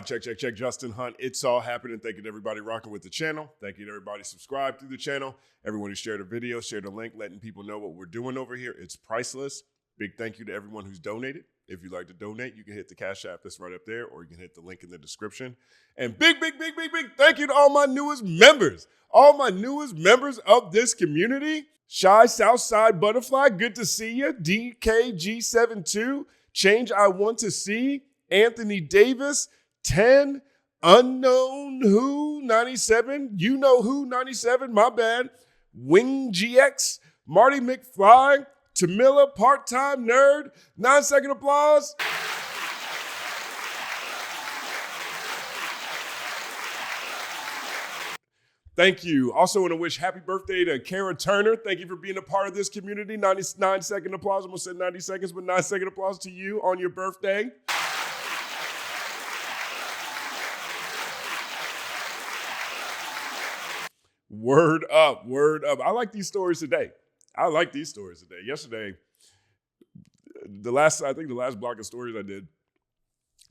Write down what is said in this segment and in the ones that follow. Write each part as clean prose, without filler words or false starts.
Check. Justin Hunt. It's all happening. Thank you to everybody rocking with the channel. Thank you to everybody subscribed to the channel. Everyone who shared a video, shared a link, letting people know what we're doing over here. It's priceless. Big thank you to everyone who's donated. If you'd like to donate, you can hit the Cash App that's right up there, or you can hit the link in the description. And big thank you to all my newest members. All my newest members of this community. Shy Southside Butterfly, good to see you. DKG72, Change I Want to See. Anthony Davis, 10, Unknown Who, 97, You Know Who, 97, my bad. Wing GX, Marty McFly, Tamila, Part-Time Nerd, 9-second applause. Thank you. Also want to wish happy birthday to Kara Turner. Thank you for being a part of this community. 99-second applause. I'm going to say 90 seconds, but 9-second applause to you on your birthday. Word up. I like these stories today. Yesterday, the last block of stories I did,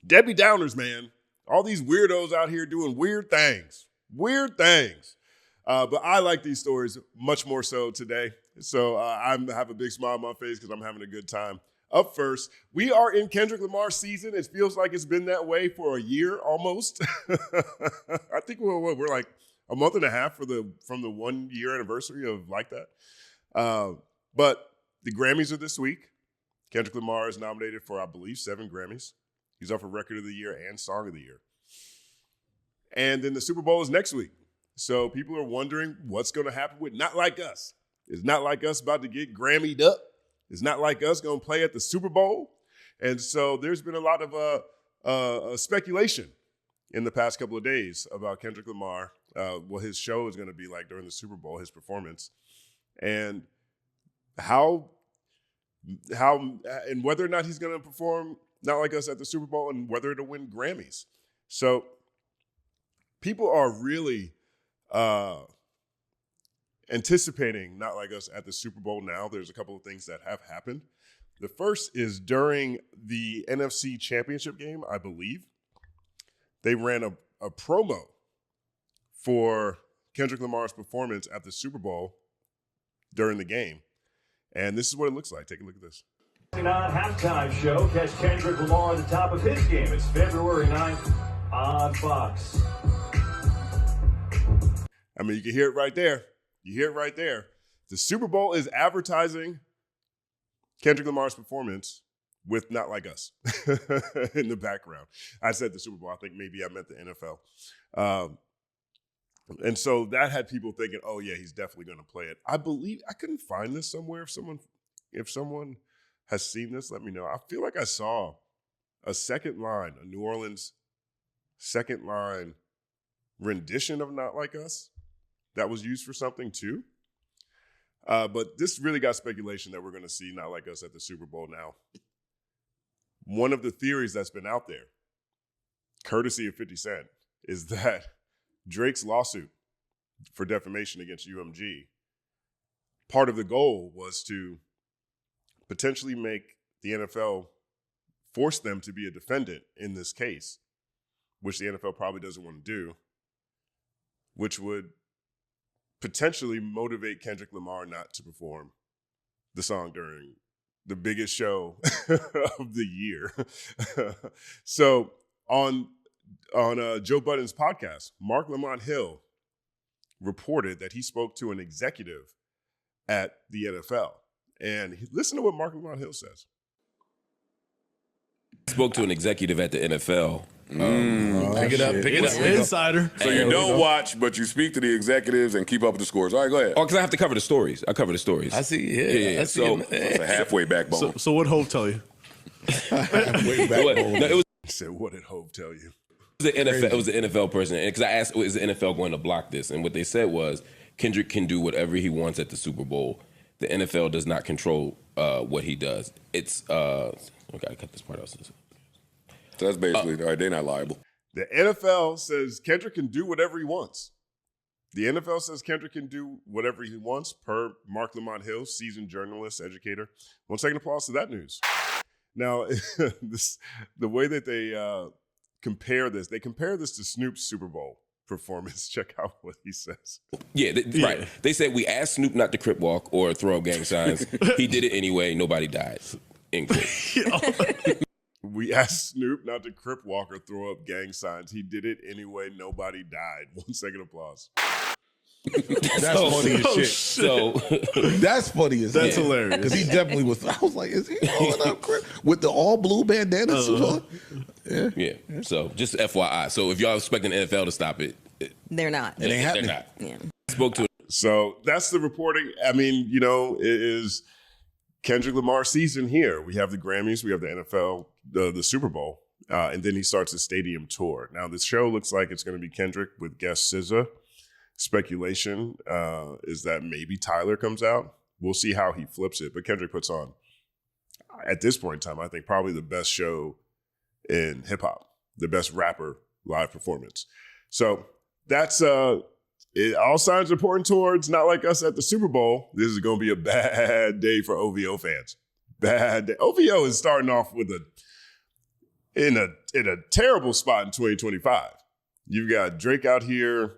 Debbie Downers, man. All these weirdos out here doing weird things. But I like these stories much more so today. So I have a big smile on my face because I'm having a good time. Up first, we are in Kendrick Lamar's season. It feels like it's been that way for a year almost. I think we're like a month and a half from the 1 year anniversary of Like That. But the Grammys are this week. Kendrick Lamar is nominated for, I believe, 7 Grammys. He's up for Record of the Year and Song of the Year. And then the Super Bowl is next week. So people are wondering what's going to happen with Not Like Us. Is Not Like Us about to get Grammy'd up? Is Not Like Us going to play at the Super Bowl? And so there's been a lot of speculation in the past couple of days about Kendrick Lamar, what his show is going to be like during the Super Bowl, his performance, and how and whether or not he's going to perform Not Like Us at the Super Bowl and whether it'll win Grammys. So people are really anticipating Not Like Us at the Super Bowl now. There's a couple of things that have happened. The first is during the NFC Championship game, I believe, they ran a promo for Kendrick Lamar's performance at the Super Bowl during the game. And this is what it looks like. Take a look at this. Halftime show. Catch Kendrick Lamar at the top of his game. It's February 9th on Fox. I mean, you can hear it right there. The Super Bowl is advertising Kendrick Lamar's performance with Not Like Us in the background. I said the Super Bowl. I think maybe I meant the NFL. And so that had people thinking, oh, yeah, he's definitely going to play it. I couldn't find this somewhere. If someone has seen this, let me know. I feel like I saw a New Orleans second line rendition of Not Like Us that was used for something too. But this really got speculation that we're going to see Not Like Us at the Super Bowl now. One of the theories that's been out there, courtesy of 50 Cent, is that Drake's lawsuit for defamation against UMG, part of the goal was to potentially make the NFL force them to be a defendant in this case, which the NFL probably doesn't want to do, which would potentially motivate Kendrick Lamar not to perform the song during the biggest show of the year. So on Joe Budden's podcast, Marc Lamont Hill reported that he spoke to an executive at the NFL. And listen to what Marc Lamont Hill says. Spoke to an executive at the NFL. Pick it up. Insider. So you don't watch, but you speak to the executives and keep up with the scores. All right, go ahead. Oh, because I have to cover the stories. I see. Yeah. So it's a halfway backbone. So what Hope tell you? Halfway backbone. Said, what did Hope tell you? It was the NFL person. Because I asked, is the NFL going to block this? And what they said was, Kendrick can do whatever he wants at the Super Bowl. The NFL does not control what he does. It's, okay, I cut this part out. So that's basically, all right, they're not liable. The NFL says Kendrick can do whatever he wants. The NFL says Kendrick can do whatever he wants, per Marc Lamont Hill, seasoned journalist, educator. 1 second applause to that news. Now, the way that they compare this. They compare this to Snoop's Super Bowl performance. Check out what he says. Yeah, right. They said we asked Snoop not to crip walk or throw up gang signs. He did it anyway. Nobody died. End quote. We asked Snoop not to crip walk or throw up gang signs. He did it anyway. Nobody died. 1 second applause. That's funny as shit. So That's funny as That's hell. hilarious. Because he definitely was. I was like, is he rolling up crip with the all blue bandana suit on? yeah. So just FYI. So if y'all expecting the NFL to stop it, They're not. It ain't happening. they're not. Yeah. Spoke to So that's the reporting. I mean, you know, it is Kendrick Lamar season here. We have the Grammys, we have the NFL, the Super Bowl, and then he starts his stadium tour. Now, the show looks like it's going to be Kendrick with guest SZA. Speculation is that maybe Tyler comes out. We'll see how he flips it. But Kendrick puts on, at this point in time, I think probably the best show in hip hop, the best rapper live performance. So that's all signs are pointing towards Not Like Us at the Super Bowl. This is going to be a bad day for OVO fans. Bad day. OVO is starting off with in a terrible spot in 2025. You've got Drake out here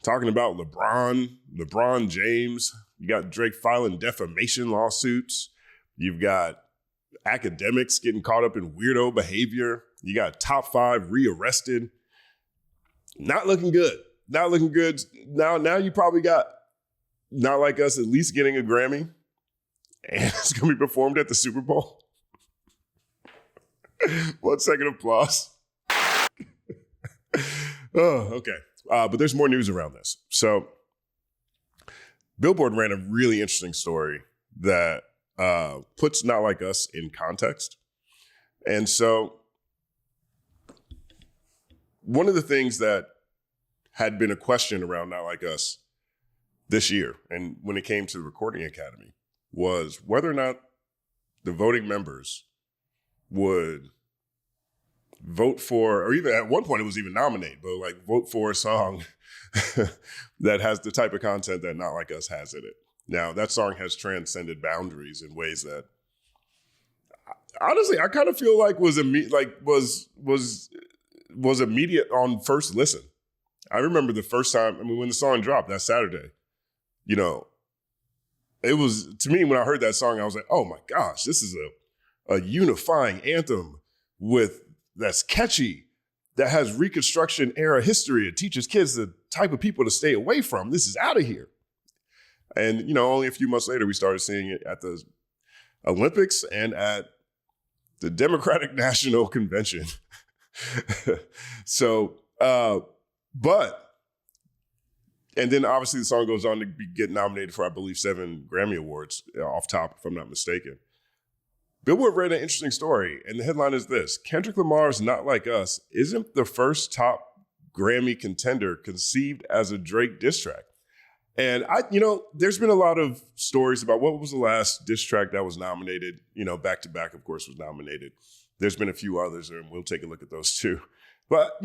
talking about LeBron James. You got Drake filing defamation lawsuits. You've got academics getting caught up in weirdo behavior. You got top 5 rearrested. Not looking good. Not looking good. Now you probably got Not Like Us at least getting a Grammy. And it's going to be performed at the Super Bowl. 1 second applause. Oh, okay. But there's more news around this. So Billboard ran a really interesting story that puts Not Like Us in context. And so one of the things that had been a question around Not Like Us this year, and when it came to the Recording Academy, was whether or not the voting members would vote for, or even at one point it was even nominated, but like vote for a song that has the type of content that Not Like Us has in it. Now, that song has transcended boundaries in ways that, honestly, I kind of feel like was immediate on first listen. I remember the first time, when the song dropped that Saturday, you know, it was, to me, when I heard that song, I was like, oh my gosh, this is a unifying anthem that's catchy, that has Reconstruction era history. It teaches kids the type of people to stay away from. This is out of here. And, you know, only a few months later, we started seeing it at the Olympics and at the Democratic National Convention. So, and then obviously the song goes on to get nominated for, I believe, 7 Grammy Awards off top, if I'm not mistaken. Billboard ran an interesting story, and the headline is this: Kendrick Lamar's Not Like Us isn't the first top Grammy contender conceived as a Drake diss track. And there's been a lot of stories about what was the last diss track that was nominated. You know, Back to Back, of course, was nominated. There's been a few others, and we'll take a look at those too. But,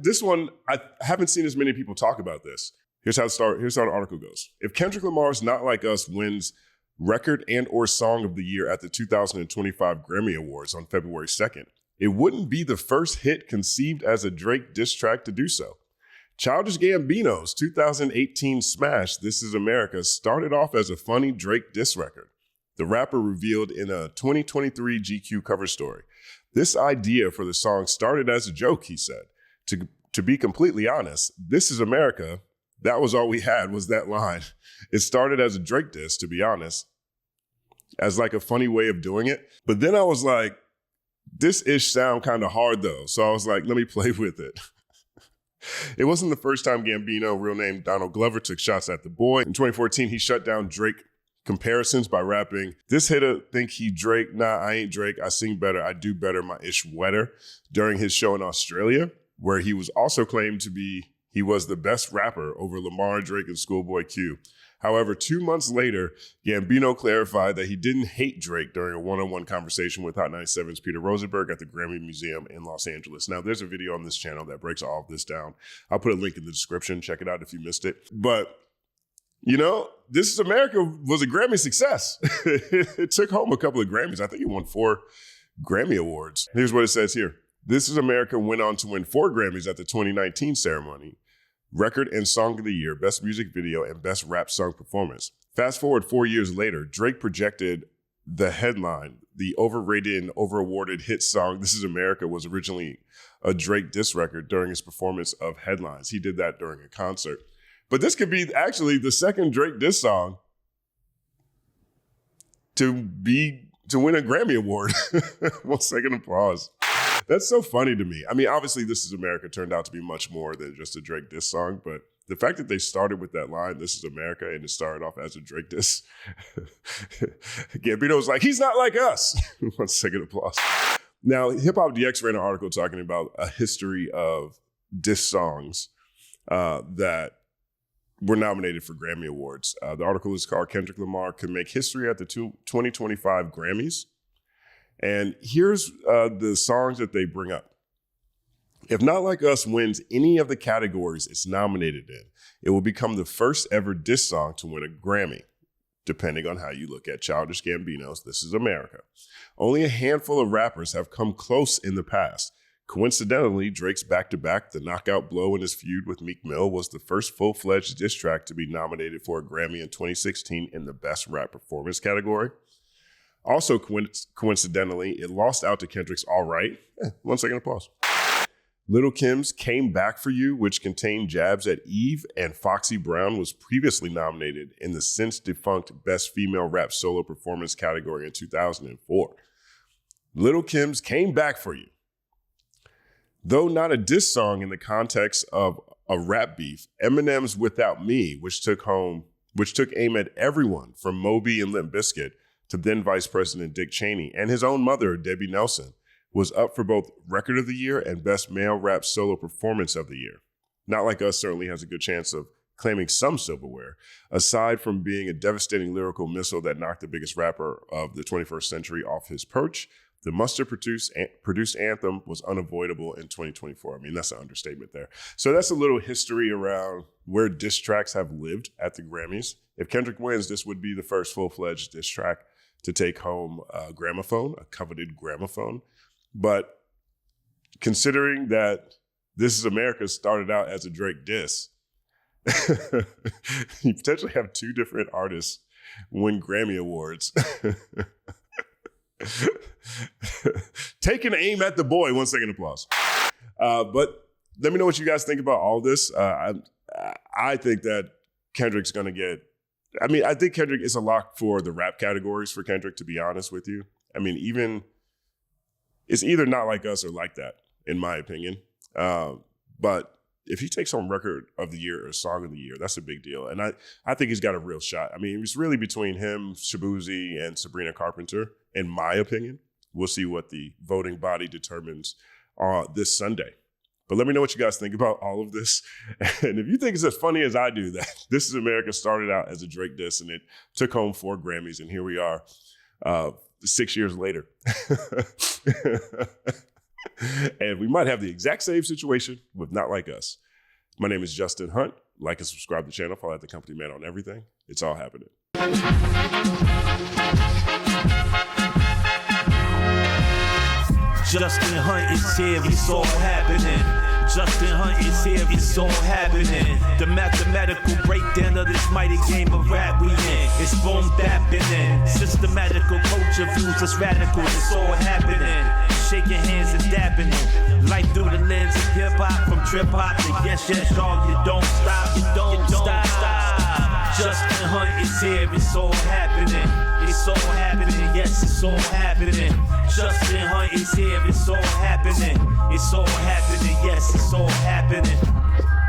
this one, I haven't seen as many people talk about this. Here's how the article goes. If Kendrick Lamar's Not Like Us wins Record and or Song of the Year at the 2025 Grammy Awards on February 2nd, it wouldn't be the first hit conceived as a Drake diss track to do so. Childish Gambino's 2018 smash, This Is America, started off as a funny Drake diss record. The rapper revealed in a 2023 GQ cover story. This idea for the song started as a joke, he said. To be completely honest, This Is America, that was all we had, was that line. It started as a Drake diss, to be honest, as like a funny way of doing it. But then I was like, this ish sound kind of hard though. So I was like, let me play with it. It wasn't the first time Gambino, real name Donald Glover, took shots at the boy. In 2014, he shut down Drake comparisons by rapping, "This hitter think he Drake, nah, I ain't Drake, I sing better, I do better, my ish wetter," during his show in Australia, where he was also claimed to be, he was the best rapper over Lamar, Drake, and Schoolboy Q. However, 2 months later, Gambino clarified that he didn't hate Drake during a one-on-one conversation with Hot 97's Peter Rosenberg at the Grammy Museum in Los Angeles. Now, there's a video on this channel that breaks all of this down. I'll put a link in the description. Check it out if you missed it. But, This Is America was a Grammy success. It took home a couple of Grammys. I think it won 4 Grammy Awards. Here's what it says here. This Is America went on to win 4 Grammys at the 2019 ceremony: Record and Song of the Year, Best Music Video, and Best Rap Song Performance. Fast forward 4 years later, Drake projected the headline. The overrated and overawarded hit song This Is America was originally a Drake diss record during his performance of Headlines. He did that during a concert. But this could be actually the second Drake diss song to win a Grammy Award. 1 second applause. That's so funny to me. I mean, obviously, This Is America turned out to be much more than just a Drake diss song, but the fact that they started with that line, This Is America, and it started off as a Drake diss. Gambino's like, he's not like us. 1 second applause. Now, Hip Hop DX ran an article talking about a history of diss songs that were nominated for Grammy Awards. The article is called Kendrick Lamar Could Make History at the 2025 Grammys. And here's the songs that they bring up. If Not Like Us wins any of the categories it's nominated in, it will become the first ever diss song to win a Grammy, depending on how you look at Childish Gambino's This Is America. Only a handful of rappers have come close in the past. Coincidentally, Drake's back-to-back, The Knockout Blow in his feud with Meek Mill, was the first full-fledged diss track to be nominated for a Grammy in 2016 in the Best Rap Performance category. Also, coincidentally, it lost out to Kendrick's All Right. 1 second applause. Lil' Kim's Came Back For You, which contained jabs at Eve and Foxy Brown, was previously nominated in the since-defunct Best Female Rap Solo Performance category in 2004. Lil' Kim's Came Back For You. Though not a diss song in the context of a rap beef, Eminem's Without Me, which took aim at everyone from Moby and Limp Bizkit to then Vice President Dick Cheney and his own mother, Debbie Nelson, was up for both Record of the Year and Best Male Rap Solo Performance of the Year. Not Like Us certainly has a good chance of claiming some silverware. Aside from being a devastating lyrical missile that knocked the biggest rapper of the 21st century off his perch, the Mustard-produced anthem was unavoidable in 2024. I mean, that's an understatement there. So that's a little history around where diss tracks have lived at the Grammys. If Kendrick wins, this would be the first full-fledged diss track to take home a gramophone, a coveted gramophone. But considering that This Is America started out as a Drake diss, you potentially have 2 different artists win Grammy Awards. Taking aim at the boy. 1 second applause. But let me know what you guys think about all this. I think that Kendrick's going to get, I think Kendrick is a lock for the rap categories for Kendrick, to be honest with you. I mean, it's either Not Like Us or Like That, in my opinion. But if he takes home Record of the Year or Song of the Year, that's a big deal. And I think he's got a real shot. I mean, it's really between him, Shabuzi, and Sabrina Carpenter, in my opinion. We'll see what the voting body determines this Sunday. But let me know what you guys think about all of this. And if you think it's as funny as I do, that This Is America started out as a Drake diss and it took home 4 Grammys, and here we are 6 years later. And we might have the exact same situation with Not Like Us. My name is Justin Hunt. Like and subscribe to the channel. Follow the Company Man on everything. It's all happening. Justin Hunt is here, it's all happening. Justin Hunt is here, it's all happening. The mathematical breakdown of this mighty game of rap we in. It's boom bapping. Systematical culture views that's radical, it's all happening. Shaking hands and dapping it. Life through the lens of hip hop, from trip hop to yes, dog. You don't stop, you don't stop. Justin Hunt is here, it's all happening. It's all happening, yes, it's all happening. Justin Hunt is here, it's all happening. It's all happening, yes, it's all happening.